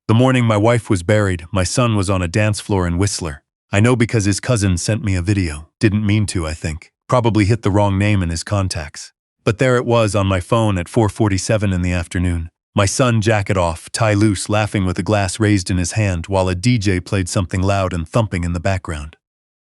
The morning my wife was buried, my son was on a dance floor in Whistler. I know because his cousin sent me a video. Didn't mean to, I think. Probably hit the wrong name in his contacts. But there it was on my phone at 4:47 in the afternoon. My son, jacket off, tie loose, laughing with a glass raised in his hand while a DJ played something loud and thumping in the background.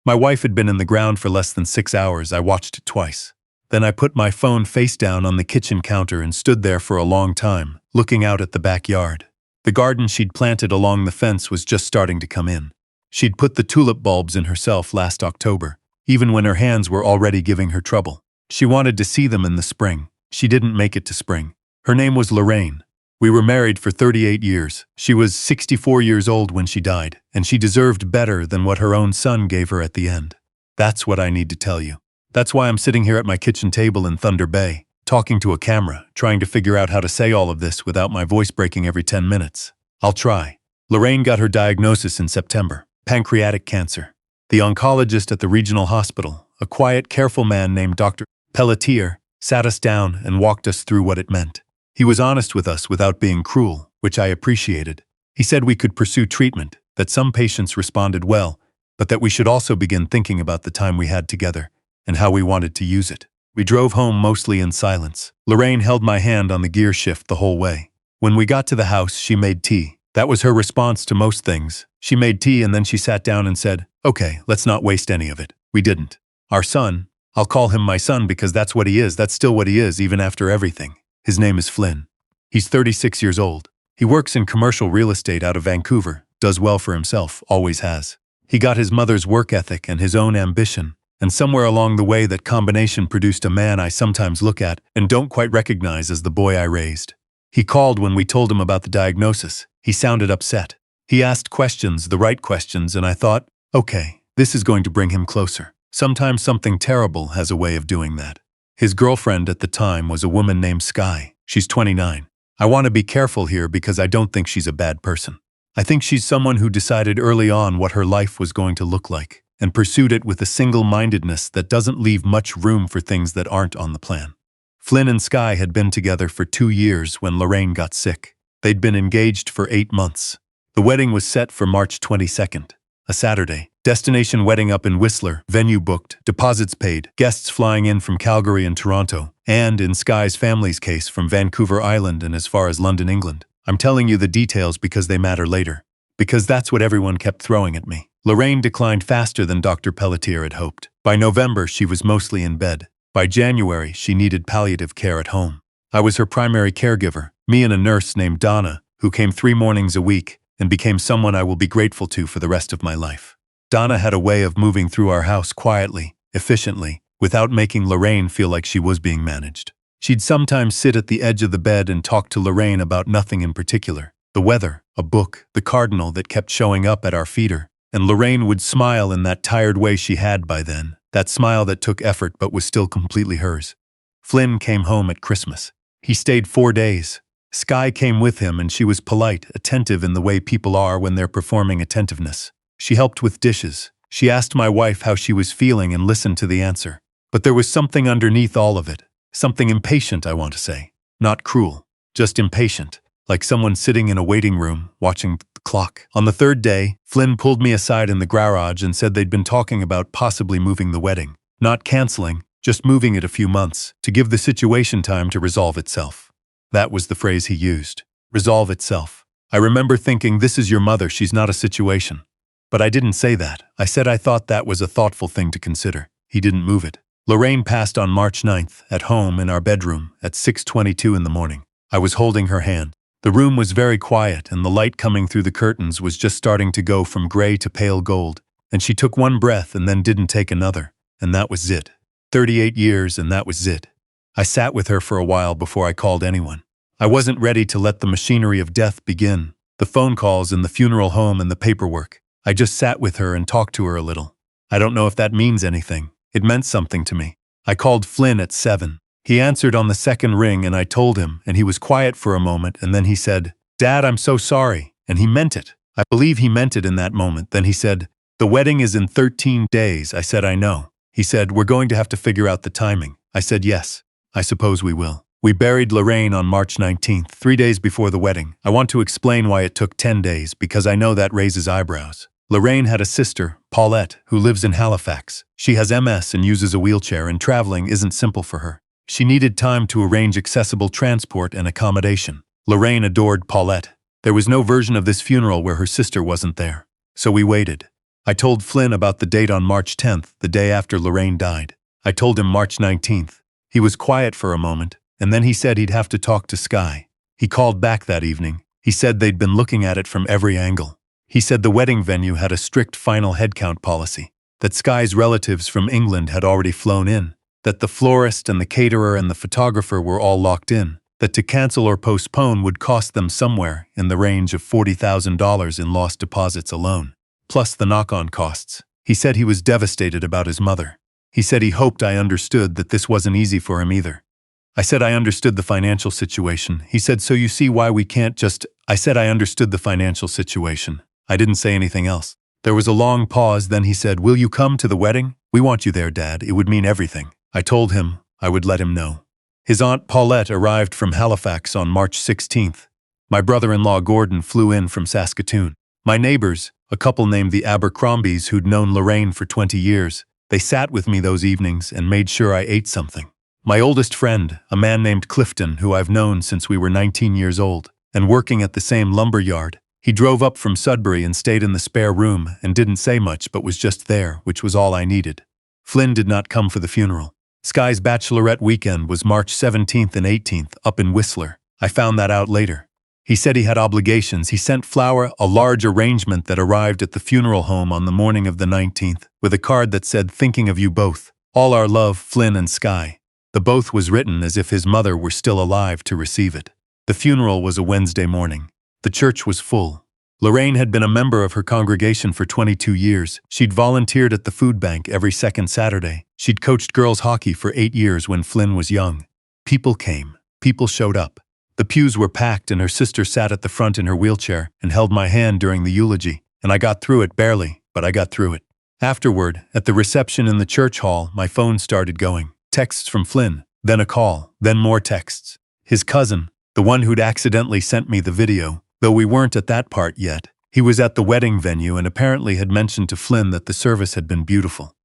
My wife had been in the ground for less than 6 hours. I watched it twice. Then I put my phone face down on the kitchen counter and stood there for a long time, looking out at the backyard. The garden she'd planted along the fence was just starting to come in. She'd put the tulip bulbs in herself last October, even when her hands were already giving her trouble. She wanted to see them in the spring. She didn't make it to spring. Her name was Lorraine. We were married for 38 years. She was 64 years old when she died, and she deserved better than what her own son gave her at the end. That's what I need to tell you. That's why I'm sitting here at my kitchen table in Thunder Bay, talking to a camera, trying to figure out how to say all of this without my voice breaking every 10 minutes. I'll try. Lorraine got her diagnosis in September, pancreatic cancer. The oncologist at the regional hospital, a quiet, careful man named Dr. Pelletier, sat us down and walked us through what it meant. He was honest with us without being cruel, which I appreciated. He said we could pursue treatment, that some patients responded well, but that we should also begin thinking about the time we had together and how we wanted to use it. We drove home mostly in silence. Lorraine held my hand on the gear shift the whole way. When we got to the house, she made tea. That was her response to most things. She made tea and then she sat down and said, "Okay, let's not waste any of it." We didn't. Our son, I'll call him my son because that's what he is, that's still what he is even after everything. His name is Flynn. He's 36 years old. He works in commercial real estate out of Vancouver, does well for himself, always has. He got his mother's work ethic and his own ambition, and somewhere along the way that combination produced a man I sometimes look at and don't quite recognize as the boy I raised. He called when we told him about the diagnosis. He sounded upset. He asked questions, the right questions, and I thought, okay, this is going to bring him closer. Sometimes something terrible has a way of doing that. His girlfriend at the time was a woman named Sky. She's 29. I want to be careful here because I don't think she's a bad person. I think she's someone who decided early on what her life was going to look like and pursued it with a single-mindedness that doesn't leave much room for things that aren't on the plan. Flynn and Sky had been together for 2 years when Lorraine got sick. They'd been engaged for 8 months. The wedding was set for March 22nd, a Saturday. Destination wedding up in Whistler, venue booked, deposits paid, guests flying in from Calgary and Toronto, and, in Sky's family's case, from Vancouver Island and as far as London, England. I'm telling you the details because they matter later. Because that's what everyone kept throwing at me. Lorraine declined faster than Dr. Pelletier had hoped. By November, she was mostly in bed. By January, she needed palliative care at home. I was her primary caregiver, me and a nurse named Donna, who came 3 mornings a week and became someone I will be grateful to for the rest of my life. Donna had a way of moving through our house quietly, efficiently, without making Lorraine feel like she was being managed. She'd sometimes sit at the edge of the bed and talk to Lorraine about nothing in particular. The weather, a book, the cardinal that kept showing up at our feeder. And Lorraine would smile in that tired way she had by then, that smile that took effort but was still completely hers. Flynn came home at Christmas. He stayed 4 days. Sky came with him and she was polite, attentive in the way people are when they're performing attentiveness. She helped with dishes. She asked my wife how she was feeling and listened to the answer. But there was something underneath all of it. Something impatient, I want to say. Not cruel, just impatient. Like someone sitting in a waiting room, watching the clock. On the 3rd day, Flynn pulled me aside in the garage and said they'd been talking about possibly moving the wedding. Not canceling, just moving it a few months, to give the situation time to resolve itself. That was the phrase he used. Resolve itself. I remember thinking, this is your mother, she's not a situation. But I didn't say that. I said I thought that was a thoughtful thing to consider. He didn't move it. Lorraine passed on March 9th, at home in our bedroom, at 6:22 in the morning. I was holding her hand. The room was very quiet and the light coming through the curtains was just starting to go from gray to pale gold, and she took one breath and then didn't take another, and that was it. 38 years and that was it. I sat with her for a while before I called anyone. I wasn't ready to let the machinery of death begin, the phone calls and the funeral home and the paperwork. I just sat with her and talked to her a little. I don't know if that means anything. It meant something to me. I called Flynn at 7. He answered on the 2nd ring and I told him, and he was quiet for a moment and then he said, "Dad, I'm so sorry." And he meant it. I believe he meant it in that moment. Then he said, "The wedding is in 13 days. I said, "I know." He said, "We're going to have to figure out the timing." I said, "Yes, I suppose we will." We buried Lorraine on March 19th, 3 days before the wedding. I want to explain why it took 10 days because I know that raises eyebrows. Lorraine had a sister, Paulette, who lives in Halifax. She has MS and uses a wheelchair, and traveling isn't simple for her. She needed time to arrange accessible transport and accommodation. Lorraine adored Paulette. There was no version of this funeral where her sister wasn't there. So we waited. I told Flynn about the date on March 10th, the day after Lorraine died. I told him March 19th. He was quiet for a moment, and then he said he'd have to talk to Sky. He called back that evening. He said they'd been looking at it from every angle. He said the wedding venue had a strict final headcount policy, that Sky's relatives from England had already flown in, that the florist and the caterer and the photographer were all locked in, that to cancel or postpone would cost them somewhere in the range of $40,000 in lost deposits alone, plus the knock-on costs. He said he was devastated about his mother. He said he hoped I understood that this wasn't easy for him either. I said I understood the financial situation. He said, so you see why we can't just... I said I understood the financial situation. I didn't say anything else. There was a long pause, then he said, will you come to the wedding? We want you there, Dad. It would mean everything. I told him I would let him know. His aunt Paulette arrived from Halifax on March 16th. My brother-in-law Gordon flew in from Saskatoon. My neighbors, a couple named the Abercrombies who'd known Lorraine for 20 years, they sat with me those evenings and made sure I ate something. My oldest friend, a man named Clifton, who I've known since we were 19 years old, and working at the same lumber yard, he drove up from Sudbury and stayed in the spare room and didn't say much but was just there, which was all I needed. Flynn did not come for the funeral. Sky's bachelorette weekend was March 17th and 18th up in Whistler. I found that out later. He said he had obligations. He sent Flower a large arrangement that arrived at the funeral home on the morning of the 19th, with a card that said, thinking of you both. All our love, Flynn and Sky. The both was written as if his mother were still alive to receive it. The funeral was a Wednesday morning. The church was full. Lorraine had been a member of her congregation for 22 years. She'd volunteered at the food bank every second Saturday. She'd coached girls hockey for 8 years when Flynn was young. People came. People showed up. The pews were packed and her sister sat at the front in her wheelchair and held my hand during the eulogy, and I got through it barely, but I got through it. Afterward, at the reception in the church hall, my phone started going. Texts from Flynn, then a call, then more texts. His cousin, the one who'd accidentally sent me the video, though we weren't at that part yet, he was at the wedding venue and apparently had mentioned to Flynn that the service had been beautiful.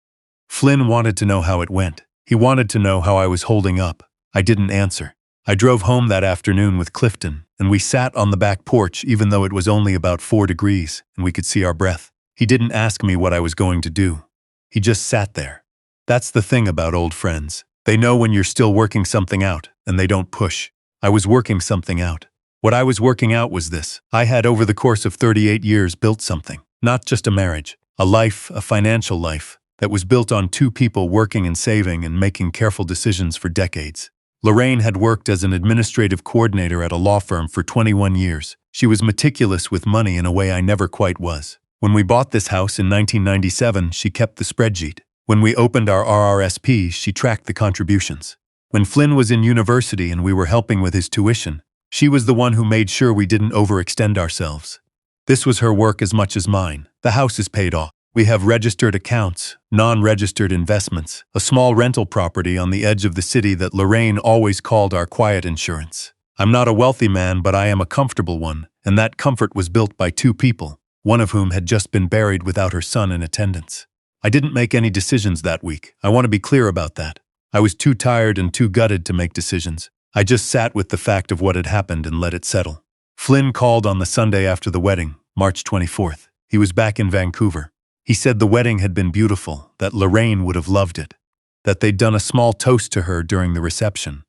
Flynn wanted to know how it went. He wanted to know how I was holding up. I didn't answer. I drove home that afternoon with Clifton, and we sat on the back porch even though it was only about 4 degrees and we could see our breath. He didn't ask me what I was going to do. He just sat there. That's the thing about old friends. They know when you're still working something out, and they don't push. I was working something out. What I was working out was this. I had, over the course of 38 years, built something. Not just a marriage. A life, a financial life, that was built on 2 people working and saving and making careful decisions for decades. Lorraine had worked as an administrative coordinator at a law firm for 21 years. She was meticulous with money in a way I never quite was. When we bought this house in 1997, she kept the spreadsheet. When we opened our RRSP, she tracked the contributions. When Flynn was in university and we were helping with his tuition, she was the one who made sure we didn't overextend ourselves. This was her work as much as mine. The house is paid off. We have registered accounts, non-registered investments, a small rental property on the edge of the city that Lorraine always called our quiet insurance. I'm not a wealthy man, but I am a comfortable one, and that comfort was built by 2 people, one of whom had just been buried without her son in attendance. I didn't make any decisions that week. I want to be clear about that. I was too tired and too gutted to make decisions. I just sat with the fact of what had happened and let it settle. Flynn called on the Sunday after the wedding, March 24th. He was back in Vancouver. He said the wedding had been beautiful, that Lorraine would have loved it, that they'd done a small toast to her during the reception.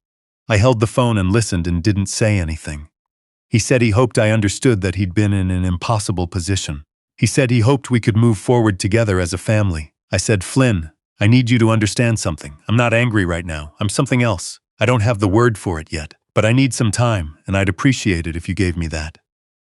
I held the phone and listened and didn't say anything. He said he hoped I understood that he'd been in an impossible position. He said he hoped we could move forward together as a family. I said, Flynn, I need you to understand something. I'm not angry right now. I'm something else. I don't have the word for it yet, but I need some time, and I'd appreciate it if you gave me that.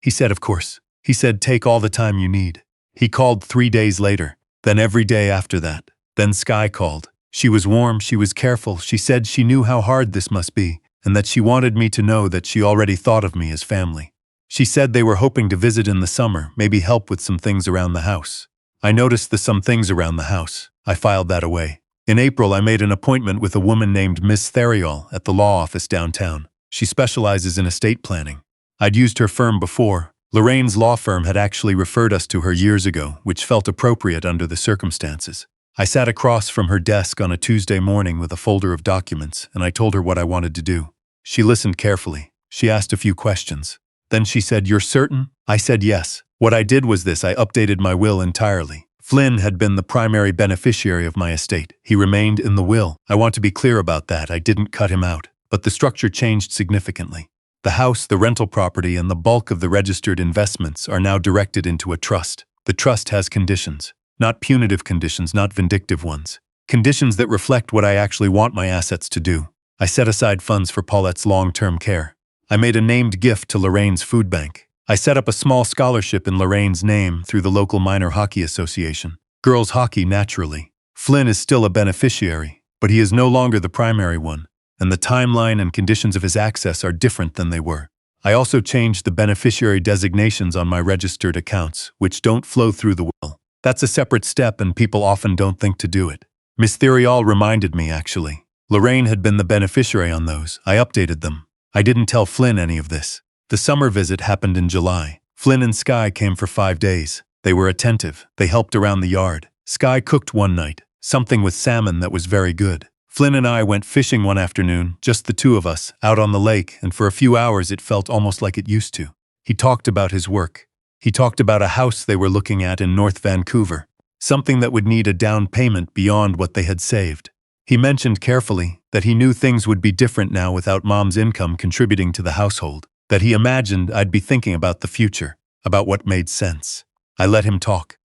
He said, of course. He said, take all the time you need. He called 3 days later, then every day after that. Then Sky called. She was warm, she was careful. She said she knew how hard this must be, and that she wanted me to know that she already thought of me as family. She said they were hoping to visit in the summer, maybe help with some things around the house. I noticed the some things around the house. I filed that away. In April, I made an appointment with a woman named Miss Betrayal at the law office downtown. She specializes in estate planning. I'd used her firm before. Lorraine's law firm had actually referred us to her years ago, which felt appropriate under the circumstances. I sat across from her desk on a Tuesday morning with a folder of documents, and I told her what I wanted to do. She listened carefully. She asked a few questions. Then she said, "You're certain?" I said yes. What I did was this: I updated my will entirely. Flynn had been the primary beneficiary of my estate. He remained in the will. I want to be clear about that. I didn't cut him out. But the structure changed significantly. The house, the rental property, and the bulk of the registered investments are now directed into a trust. The trust has conditions. Not punitive conditions, not vindictive ones. Conditions that reflect what I actually want my assets to do. I set aside funds for Paulette's long-term care. I made a named gift to Lorraine's food bank. I set up a small scholarship in Lorraine's name through the local minor hockey association. Girls hockey, naturally. Flynn is still a beneficiary, but he is no longer the primary one, and the timeline and conditions of his access are different than they were. I also changed the beneficiary designations on my registered accounts, which don't flow through the will. That's a separate step, and people often don't think to do it. Miss Betrayal reminded me, actually. Lorraine had been the beneficiary on those. I updated them. I didn't tell Flynn any of this. The summer visit happened in July. Flynn and Skye came for 5 days. They were attentive. They helped around the yard. Skye cooked one night, something with salmon that was very good. Flynn and I went fishing one afternoon, just the two of us, out on the lake, and for a few hours it felt almost like it used to. He talked about his work. He talked about a house they were looking at in North Vancouver, something that would need a down payment beyond what they had saved. He mentioned carefully that he knew things would be different now without Mom's income contributing to the household, that he imagined I'd be thinking about the future, about what made sense. I let him talk.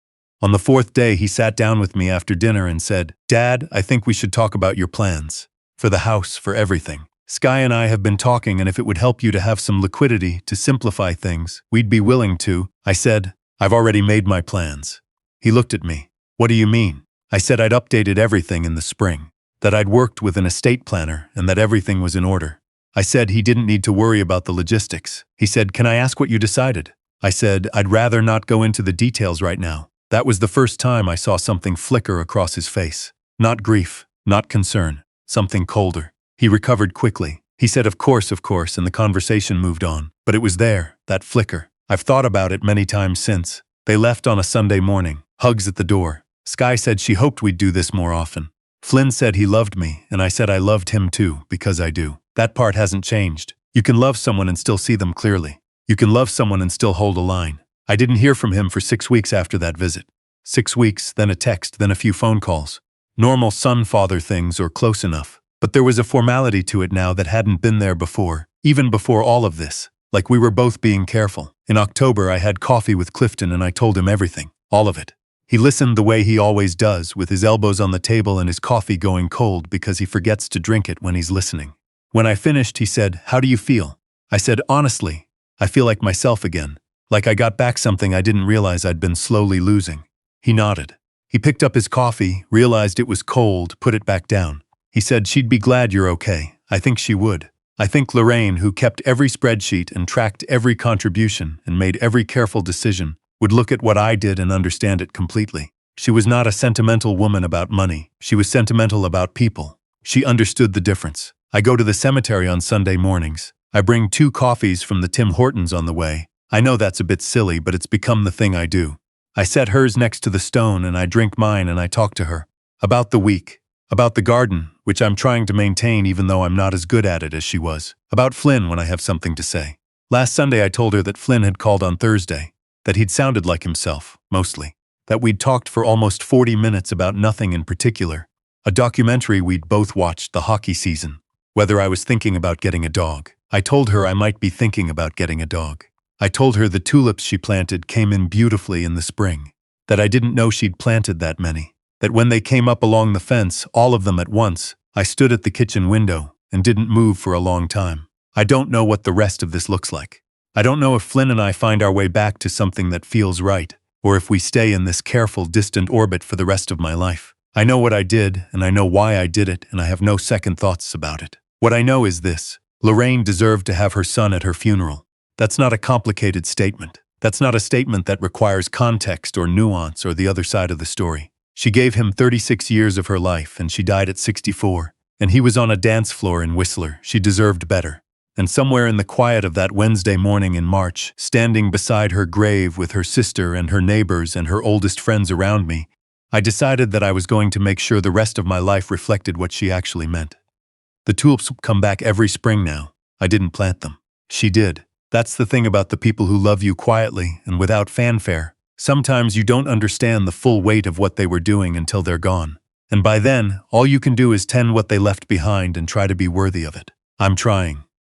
On the 4th day, he sat down with me after dinner and said, "Dad, I think we should talk about your plans. For the house, for everything. Skye and I have been talking, and if it would help you to have some liquidity to simplify things, we'd be willing to." I said, "I've already made my plans." He looked at me. "What do you mean?" I said I'd updated everything in the spring, that I'd worked with an estate planner, and that everything was in order. I said he didn't need to worry about the logistics. He said, "Can I ask what you decided?" I said, "I'd rather not go into the details right now." That was the first time I saw something flicker across his face. Not grief, not concern, something colder. He recovered quickly. He said, of course, and the conversation moved on. But it was there, that flicker. I've thought about it many times since. They left on a Sunday morning, hugs at the door. Skye said she hoped we'd do this more often. Flynn said he loved me, and I said I loved him too, because I do. That part hasn't changed. You can love someone and still see them clearly. You can love someone and still hold a line. I didn't hear from him for 6 weeks after that visit. 6 weeks, then a text, then a few phone calls. Normal son-father things, or close enough. But there was a formality to it now that hadn't been there before, even before all of this. Like we were both being careful. In October, I had coffee with Clifton and I told him everything. All of it. He listened the way he always does, with his elbows on the table and his coffee going cold because he forgets to drink it when he's listening. When I finished, he said, "How do you feel?" I said, "Honestly, I feel like myself again. Like I got back something I didn't realize I'd been slowly losing." He nodded. He picked up his coffee, realized it was cold, put it back down. He said, "She'd be glad you're okay. I think she would. I think Lorraine, who kept every spreadsheet and tracked every contribution and made every careful decision, would look at what I did and understand it completely. She was not a sentimental woman about money. She was sentimental about people. She understood the difference. I go to the cemetery on Sunday mornings. I bring 2 coffees from the Tim Hortons on the way. I know that's a bit silly, but it's become the thing I do. I set hers next to the stone and I drink mine and I talk to her. About the week. About the garden, which I'm trying to maintain even though I'm not as good at it as she was. About Flynn when I have something to say. Last Sunday I told her that Flynn had called on Thursday. That he'd sounded like himself, mostly. That we'd talked for almost 40 minutes about nothing in particular. A documentary we'd both watched, the hockey season. Whether I was thinking about getting a dog. I told her I might be thinking about getting a dog. I told her the tulips she planted came in beautifully in the spring. That I didn't know she'd planted that many. That when they came up along the fence, all of them at once, I stood at the kitchen window and didn't move for a long time. I don't know what the rest of this looks like. I don't know if Flynn and I find our way back to something that feels right, or if we stay in this careful, distant orbit for the rest of my life. I know what I did, and I know why I did it, and I have no second thoughts about it. What I know is this: Lorraine deserved to have her son at her funeral. That's not a complicated statement. That's not a statement that requires context or nuance or the other side of the story. She gave him 36 years of her life, and she died at 64. And he was on a dance floor in Whistler. She deserved better. And somewhere in the quiet of that Wednesday morning in March, standing beside her grave with her sister and her neighbors and her oldest friends around me, I decided that I was going to make sure the rest of my life reflected what she actually meant. The tulips come back every spring now. I didn't plant them. She did. That's the thing about the people who love you quietly and without fanfare. Sometimes you don't understand the full weight of what they were doing until they're gone. And by then, all you can do is tend what they left behind and try to be worthy of it. I'm trying.